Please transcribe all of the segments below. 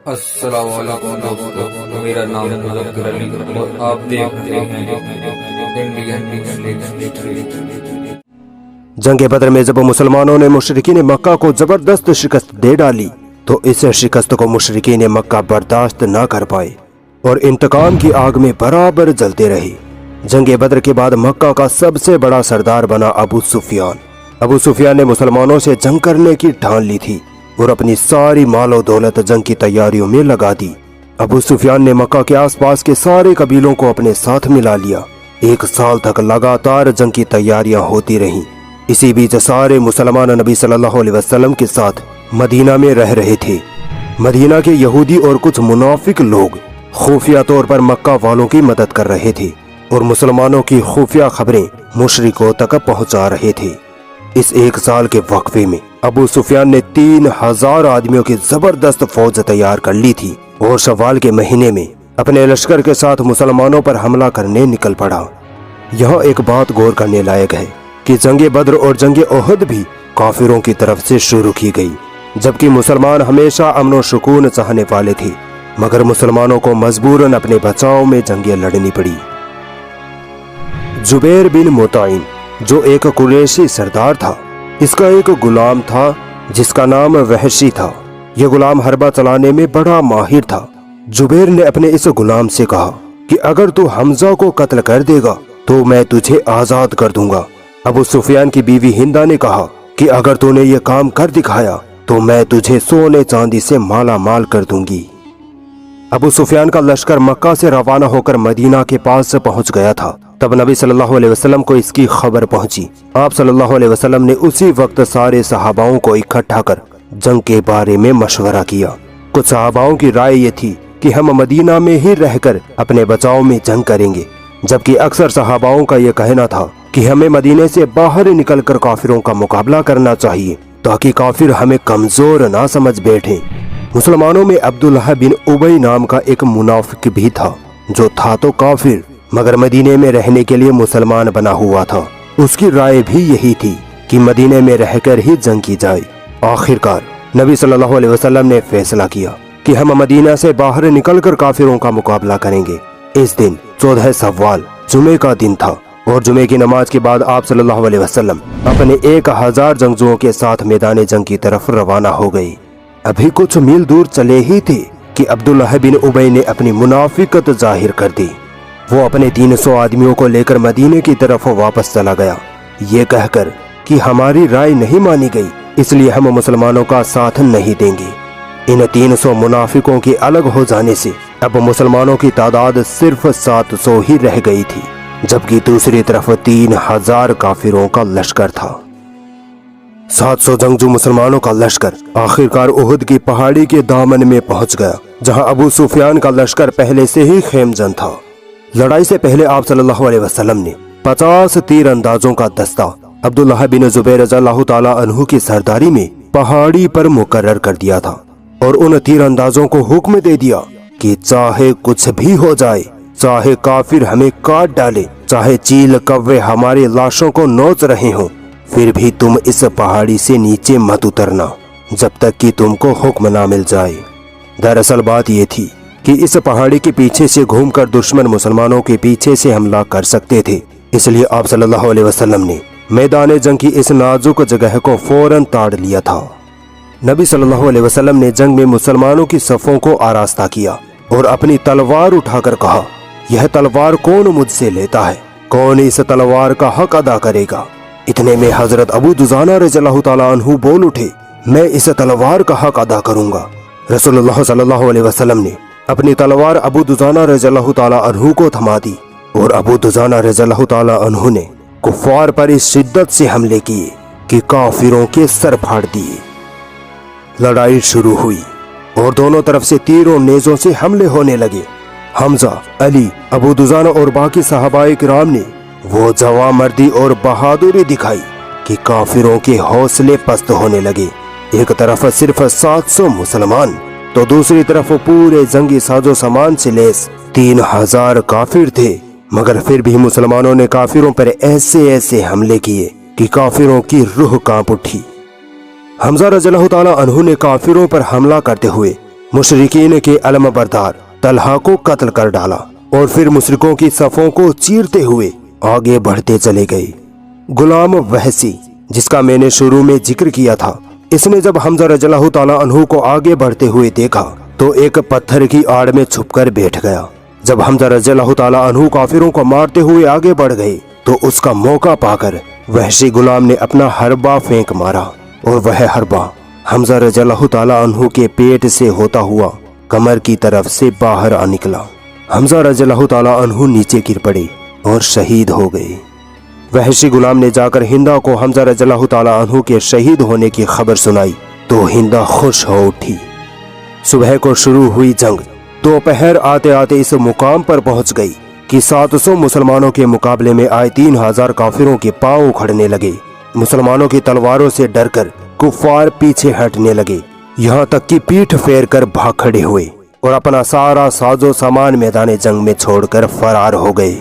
السلام علیکم دوستو، میرا نام مظفر علی اور آپ دیکھ رہے ہیں انڈین۔ جنگ بدر میں جب مسلمانوں نے مشرکین مکہ کو زبردست شکست دے ڈالی تو اس شکست کو مشرکین مکہ برداشت نہ کر پائے اور انتقام کی آگ میں برابر جلتے رہے۔ جنگ بدر کے بعد مکہ کا سب سے بڑا سردار بنا ابو سفیان۔ ابو سفیان نے مسلمانوں سے جنگ کرنے کی ٹھان لی تھی اور اپنی ساری مال و دولت جنگ کی تیاریوں میں لگا دی۔ ابو سفیان نے مکہ کے آس پاس کے سارے قبیلوں کو اپنے ساتھ ملا لیا۔ 1 سال تک لگاتار جنگ کی تیاریاں ہوتی رہیں۔ اسی بیچ سارے مسلمان نبی صلی اللہ علیہ وسلم کے ساتھ مدینہ میں رہ رہے تھے۔ مدینہ کے یہودی اور کچھ منافق لوگ خفیہ طور پر مکہ والوں کی مدد کر رہے تھے اور مسلمانوں کی خفیہ خبریں مشرکوں تک پہنچا رہے تھے۔ اس 1 سال کے وقفے میں ابو سفیان نے 3000 آدمیوں کی زبردست فوج تیار کر لی تھی اور شوال کے مہینے میں اپنے لشکر کے ساتھ مسلمانوں پر حملہ کرنے نکل پڑا۔ یہاں ایک بات غور کرنے لائق ہے کہ جنگ بدر اور جنگ احد بھی کافروں کی طرف سے شروع کی گئی، جبکہ مسلمان ہمیشہ امن و سکون چاہنے والے تھے، مگر مسلمانوں کو مجبوراً اپنے بچاؤ میں جنگیں لڑنی پڑی۔ جبیر بن مطعم جو ایک قریشی سردار تھا، اس کا ایک غلام تھا جس کا نام وحشی تھا۔ یہ غلام حربہ چلانے میں بڑا ماہر تھا۔ جبیر نے اپنے اس غلام سے کہا کہ اگر تو حمزہ کو قتل کر دے گا تو میں تجھے آزاد کر دوں گا۔ ابو سفیان کی بیوی ہندہ نے کہا کہ اگر تو نے یہ کام کر دکھایا تو میں تجھے سونے چاندی سے مالا مال کر دوں گی۔ ابو سفیان کا لشکر مکہ سے روانہ ہو کر مدینہ کے پاس پہنچ گیا تھا۔ تب نبی صلی اللہ علیہ وسلم کو اس کی خبر پہنچی۔ آپ صلی اللہ علیہ وسلم نے اسی وقت سارے صحاباؤں کو اکٹھا کر جنگ کے بارے میں مشورہ کیا۔ کچھ صحاباؤں کی رائے یہ تھی کہ ہم مدینہ میں ہی رہ کر اپنے بچاؤ میں جنگ کریں گے، جبکہ اکثر صحاباؤں کا یہ کہنا تھا کہ ہمیں مدینے سے باہر نکل کر کافروں کا مقابلہ کرنا چاہیے تاکہ کافر ہمیں کمزور نہ سمجھ بیٹھیں۔ مسلمانوں میں عبداللہ بن ابی نام کا ایک منافق بھی تھا جو تھا تو کافر مگر مدینے میں رہنے کے لیے مسلمان بنا ہوا تھا۔ اس کی رائے بھی یہی تھی کہ مدینے میں رہ کر ہی جنگ کی جائے۔ آخرکار نبی صلی اللہ علیہ وسلم نے فیصلہ کیا کہ ہم مدینہ سے باہر نکل کر کافروں کا مقابلہ کریں گے۔ اس دن 14 سوال جمعے کا دن تھا اور جمعے کی نماز کے بعد آپ صلی اللہ علیہ وسلم اپنے 1000 جنگجوؤں کے ساتھ میدان جنگ کی طرف روانہ ہو گئے۔ ابھی کچھ میل دور چلے ہی تھے کہ عبداللہ بن ابی نے اپنی منافقت ظاہر کر دی۔ وہ اپنے 300 آدمیوں کو لے کر مدینے کی طرف واپس چلا گیا، یہ کہہ کر کہ ہماری رائے نہیں مانی گئی اس لیے ہم مسلمانوں کا ساتھ نہیں دیں گے۔ ان 300 منافقوں کے الگ ہو جانے سے اب مسلمانوں کی تعداد صرف 700 ہی رہ گئی تھی، جبکہ دوسری طرف 3000 کافروں کا لشکر تھا۔ 700 جنگجو مسلمانوں کا لشکر آخرکار احد کی پہاڑی کے دامن میں پہنچ گیا، جہاں ابو سفیان کا لشکر پہلے سے ہی خیم جن تھا۔ لڑائی سے پہلے آپ صلی اللہ علیہ وسلم نے 50 تیر اندازوں کا دستہ عبداللہ بن زبیر رضی اللہ تعالیٰ عنہ کی سرداری میں پہاڑی پر مقرر کر دیا تھا اور ان تیر اندازوں کو حکم دے دیا کہ چاہے کچھ بھی ہو جائے، چاہے کافر ہمیں کاٹ ڈالے، چاہے چیل کوے ہماری لاشوں کو نوچ رہے ہوں، پھر بھی تم اس پہاڑی سے نیچے مت اترنا جب تک کہ تم کو حکم نہ مل جائے۔ دراصل بات یہ تھی کہ اس پہاڑی کے پیچھے سے گھوم کر دشمن مسلمانوں کے پیچھے سے حملہ کر سکتے تھے، اس لیے آپ صلی اللہ علیہ وسلم نے میدان جنگ کی اس نازک جگہ کو فوراً تاڑ لیا تھا۔ نبی صلی اللہ علیہ وسلم نے جنگ میں مسلمانوں کی صفوں کو آراستہ کیا اور اپنی تلوار اٹھا کر کہا، یہ تلوار کون مجھ سے لیتا ہے؟ کون اس تلوار کا حق ادا کرے گا؟ اتنے میں حضرت ابو دجانہ رضی اللہ تعالیٰ عنہ بول اٹھے، میں اس تلوار کا حق ادا کروں گا۔ رسول اللہ صلی اللہ علیہ وسلم نے اپنی تلوار ابو دجانہ رضی اللہ تعالیٰ عنہ کو تھما دی اور ابو دجانہ رضی اللہ تعالیٰ عنہ نے کفار پر اس شدت سے حملے کیے کہ کافروں کے سر پھاڑ دیے۔ لڑائی شروع ہوئی اور دونوں طرف سے تیروں نیزوں سے حملے ہونے لگے۔ حمزہ، علی، ابو دجانہ اور باقی صحابہ کرام نے وہ جواں مردی اور بہادری دکھائی کہ کافروں کے حوصلے پست ہونے لگے۔ ایک طرف صرف 700 مسلمان تو دوسری طرف پورے جنگی ساز و سامان سے لیس 3000 کافر تھے، مگر پھر بھی مسلمانوں نے کافروں پر ایسے حملے کیے کہ کافروں کی روح کانپ اٹھی۔ حمزہ رضی اللہ تعالیٰ عنہ نے کافروں پر حملہ کرتے ہوئے मुशरिकीन के अलम बरदार तलहा को कत्ल कर डाला और फिर मुशरिकों की सफों को चीरते हुए आगे बढ़ते चले गए। गुलाम वहसी, जिसका मैंने शुरू में जिक्र किया था, इसने जब हमजा रज़ियल्लाहु ताला अन्हु को आगे बढ़ते हुए देखा तो एक पत्थर की आड़ में छुपकर बैठ गया। जब हमजा रज़ियल्लाहु ताला अन्हु काफिरों को मारते हुए आगे बढ़ गए तो उसका मौका पाकर वहशी गुलाम ने अपना हरबा फेंक मारा और वह हरबा हमजा रज़ियल्लाहु ताला अन्हु के पेट से होता हुआ कमर की तरफ से बाहर आ निकला। हमजा रज़ियल्लाहु ताला अन्हु नीचे गिर पड़े और शहीद हो गए। वहशी गुलाम ने जाकर हिंदा को हमजा रज़ियल्लाहु ताला अन्हु के शहीद होने की खबर सुनाई तो हिंदा खुश हो उठी। सुबह को शुरू हुई जंग दोपहर आते आते इस मुकाम पर पहुंच गई कि 700 मुसलमानों के मुकाबले में आए 3000 काफिरों के पांव उखड़ने लगे। मुसलमानों की तलवारों से डरकर कुफार पीछे हटने लगे, यहाँ तक कि पीठ फेर कर भाग खड़े हुए और अपना सारा साजो सामान मैदान जंग में छोड़कर फरार हो गए।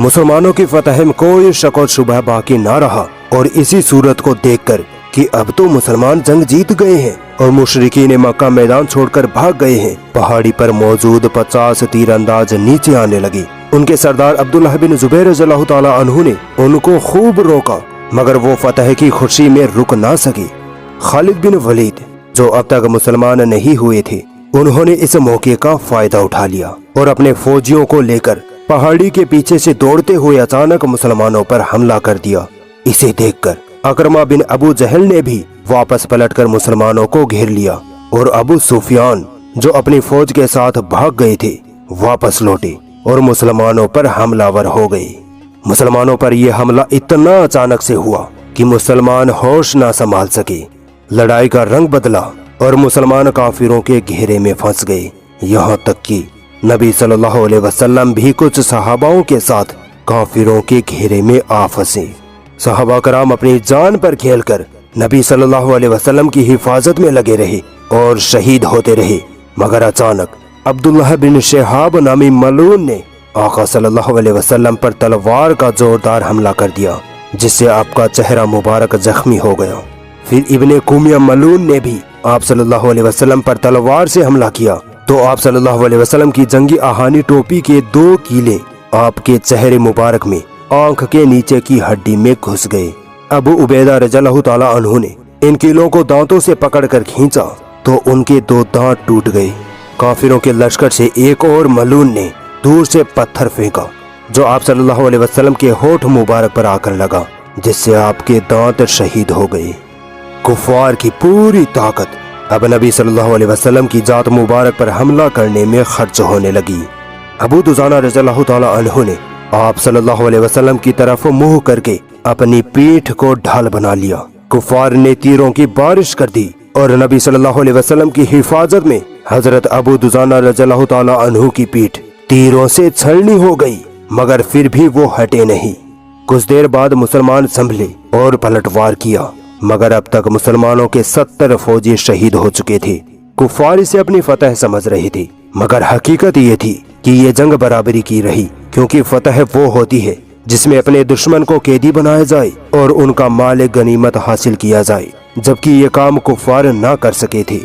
मुसलमानों की फतह में कोई शक और शुबह बाकी ना रहा और इसी सूरत को देखकर कि अब तो मुसलमान जंग जीत गए हैं और मुशरिकीन मक्का मैदान छोड़कर भाग गए हैं, पहाड़ी पर मौजूद 50 तीरंदाज नीचे आने लगे। उनके सरदार अब्दुल्लाह बिन जुबैर रज़ियल्लाहु ताला अन्हु ने उनको खूब रोका मगर वो फतह की खुशी में रुक ना सके। खालिद बिन वलीद, जो अब तक मुसलमान नहीं हुए थे, उन्होंने इस मौके का फायदा उठा लिया और अपने फौजियों को लेकर पहाड़ी के पीछे से दौड़ते हुए अचानक मुसलमानों पर हमला कर दिया। इसे देखकर अकरमा बिन अबू जहल ने भी वापस पलटकर मुसलमानों को घेर लिया और अबू सुफियान, जो अपनी फौज के साथ भाग गए थे, वापस लौटे और मुसलमानों पर हमलावर हो गए। मुसलमानों पर यह हमला इतना अचानक से हुआ कि मुसलमान होश ना संभाल सके। लड़ाई का रंग बदला और मुसलमान काफिरों के घेरे में फंस गए, यहाँ तक कि नबी सल्लल्लाहु अलैहि वसल्लम भी कुछ सहाबाओं के साथ काफिरों के घेरे में आ फंसे। सहाबा कराम अपनी जान पर खेलकर नबी सल्लल्लाहु अलैहि वसल्लम की हिफाजत में लगे रहे और शहीद होते रहे, मगर अचानक अब्दुल्लाह बिन शिहाब नामी मलून ने आका सल्लल्लाहु अलैहि वसल्लम पर तलवार का जोरदार हमला कर दिया, जिससे आपका चेहरा मुबारक जख्मी हो गया। फिर इब्ने कुमिया मलून ने भी आप सल्लल्लाहु अलैहि वसल्लम पर तलवार से हमला किया तो आप सल्लल्लाहु अलैहि वसल्लम की जंगी आहानी टोपी के 2 कीले आपके चेहरे मुबारक में आंख के नीचे की हड्डी में घुस गए। अबू उबैदा रज़ियल्लाहु ताला अन्हु ने इन कीलों को दांतों से पकड़कर खींचा तो उनके 2 दांत टूट गए। काफिरों के लश्कर से एक और मलून ने दूर से पत्थर फेंका जो आप सल्लल्लाहु अलैहि वसल्लम के होठ मुबारक पर आकर लगा, जिससे आपके दांत शहीद हो गए। कुफार की पूरी ताकत अब नबी सल्लल्लाहु अलैहि वसल्लम की जात मुबारक पर हमला करने में खर्च होने लगी। अबू दुजाना रज़ियल्लाहु ताला अन्हु ने आप सल्लल्लाहु अलैहि वसल्लम की तरफ मुंह करके अपनी पीठ को ढाल बना लिया। कुफार ने तीरों की बारिश कर दी और नबी सल्लल्लाहु अलैहि वसल्लम की हिफाजत में हजरत अबू दुजाना रज़ियल्लाहु ताला अन्हु की पीठ तीरों से छलनी हो गई, मगर फिर भी वो हटे नहीं। कुछ देर बाद मुसलमान संभले और पलटवार किया, मगर अब तक मुसलमानों के 70 फौजी शहीद हो चुके थे। कुफार इसे अपनी फतह समझ रहे थे, मगर हकीकत ये थी कि ये जंग बराबरी की रही, क्योंकि फतह वो होती है जिसमें अपने दुश्मन को कैदी बनाया जाए और उनका माल गनीमत हासिल किया जाए, जबकि ये काम कुफार ना कर सके थे।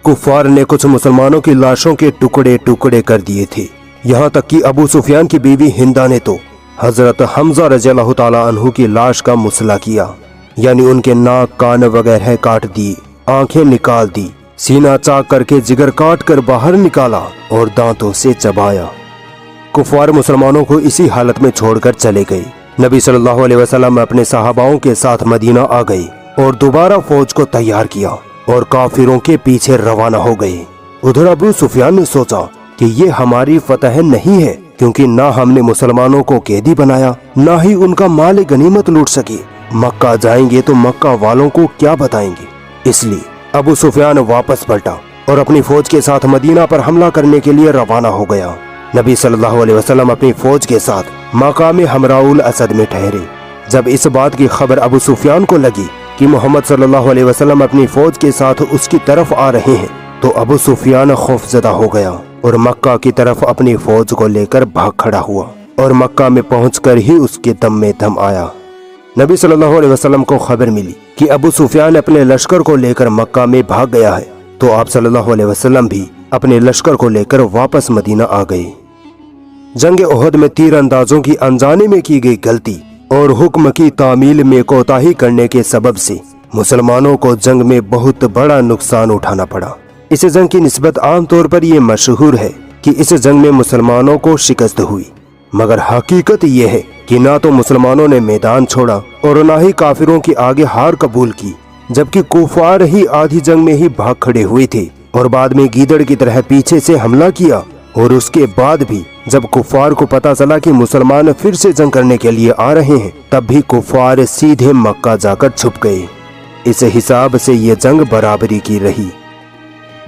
कुफार ने कुछ मुसलमानों की लाशों के टुकड़े टुकड़े कर दिए थे, यहाँ तक कि अबू सुफियान की बीवी हिंदा ने तो हजरत हमजा रज़ियल्लाहु ताला अन्हु की लाश का मुसला किया, यानी उनके नाक कान वगैरह काट दिए, आंखें निकाल दी, सीना चाक करके जिगर काट कर बाहर निकाला और दांतों से चबाया। कुफार मुसलमानों को इसी हालत में छोड़कर चले गए। नबी सल्लल्लाहु अलैहि वसल्लम अपने सहाबाओं के साथ मदीना आ गए और दोबारा फौज को तैयार किया और काफिरों के पीछे रवाना हो गए। उधर अबू सुफियान ने सोचा कि ये हमारी फतह नहीं है, क्योंकि ना हमने मुसलमानों को कैदी बनाया, ना ही उनका माल गनीमत लूट सके। मक्का जाएंगे तो मक्का वालों को क्या बताएंगे। इसलिए अबू सुफियान वापस पलटा और अपनी फौज के साथ मदीना पर हमला करने के लिए रवाना हो गया। नबी सल्लल्लाहु अलैहि वसल्लम अपनी फौज के साथ मकाम हमराउल असद में ठहरे। जब इस बात की खबर अबू सुफियान को लगी कि मोहम्मद सल्लल्लाहु अलैहि वसल्लम अपनी फौज के साथ उसकी तरफ आ रहे हैं, तो अबू सुफियान खौफजदा हो गया और मक्का की तरफ अपनी फौज को लेकर भाग खड़ा हुआ और मक्का में पहुंचकर ही उसके दम में दम आया। नबी सल्लल्लाहु अलैहि वसल्लम को खबर मिली कि अबू सुफियान अपने लश्कर को लेकर मक्का में भाग गया है, तो आप सल्लल्लाहु अलैहि वसल्लम भी अपने लश्कर को लेकर वापस मदीना आ गए। जंग ओहद में तीर अंदाजों की अनजाने में की गई गलती और हुक्म की तामील में कोताही करने के सबब से मुसलमानों को जंग में बहुत बड़ा नुकसान उठाना पड़ा। इस जंग की निस्बत आम तौर पर यह मशहूर है कि इस जंग में मुसलमानों को शिकस्त हुई, मगर हकीकत यह है कि ना तो मुसलमानों ने मैदान छोड़ा और ना ही काफिरों की आगे हार कबूल की, जबकि कुफार ही आधी जंग में ही भाग खड़े हुए थे और बाद में गीदड़ की तरह पीछे से हमला किया। और उसके बाद भी जब कुफार को पता चला कि मुसलमान फिर से जंग करने के लिए आ रहे हैं, तब भी कुफार सीधे मक्का जाकर छुप गए। इस हिसाब से ये जंग बराबरी की रही।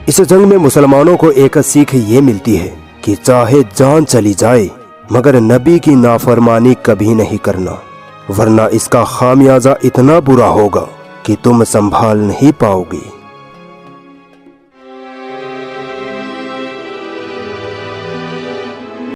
इस जंग में मुसलमानों को एक सीख ये मिलती है कि चाहे जान चली जाए मगर नबी की नाफरमानी कभी नहीं करना, वरना इसका खामियाजा इतना बुरा होगा कि तुम संभाल नहीं पाओगे।